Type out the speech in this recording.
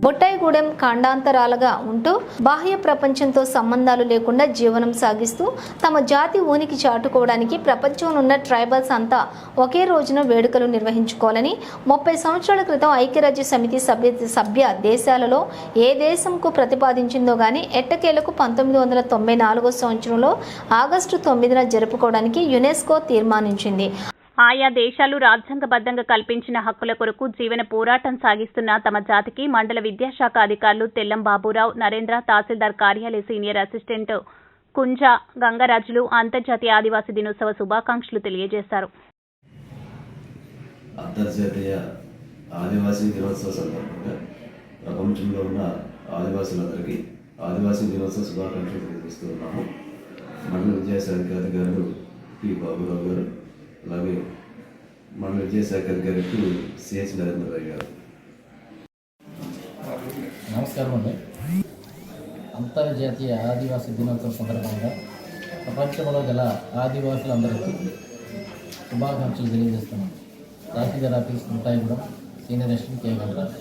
బొట్టాయిగూడెం ఖండాంతరాలుగా ఉంటూ బాహ్య ప్రపంచంతో సంబంధాలు లేకుండా జీవనం సాగిస్తూ తమ జాతి ఉనికి చాటుకోవడానికి ప్రపంచంలో ఉన్న ట్రైబల్స్ అంతా ఒకే రోజున వేడుకలు నిర్వహించుకోవాలని 30 సంవత్సరాల క్రితం ఐక్యరాజ్య సమితి సభ్య దేశాలలో ఏ దేశంకు ప్రతిపాదించిందో గానీ ఎట్టకేలకు 1994 సంవత్సరంలో ఆగస్టు 9న జరుపుకోవడానికి యునెస్కో తీర్మానించింది. ఆయా దేశాలు రాజ్యాంగబద్ధంగా కల్పించిన హక్కుల కొరకు జీవన పోరాటం సాగిస్తున్న తమ జాతికి మండల విద్యాశాఖ అధికారులు తెల్లం బాబురావు, నరేంద్ర, తహసీల్దార్ కార్యాలయ సీనియర్ అసిస్టెంట్ కుంజ గంగరాజులు అంతర్జాతీయ ఆదివాసీ దినోత్సవ శుభాకాంక్షలు తెలియజేశారు. అంతర్జాతీయ ఆదివాసీ దినోత్సవ సందర్భంగా ప్రపంచంలో ఉన్న ఆదివాసులందరికీ ఆదివాసీ దినోత్సవ శుభాకాంక్షలు తెలియజేస్తున్నాము. మండల విద్యాశాఖ అధికారులు పి బాబురావు గారు, అలాగే మండల విద్యాశాఖ అధికారులు సిహెచ్ నరేంద్రరావు గారు. నమస్కారం అండి. అంతర్జాతీయ ఆదివాసీ దినోత్సవం సందర్భంగా ప్రపంచంలో గల ఆదివాసులందరికీ శుభాకాంక్షలు తెలియజేస్తున్నాం. తహసీల్దార్ ఆఫీస్ బొట్టాయిగూడెం, సీనియర్ అసిస్టెంట్ కే గంగరాజు.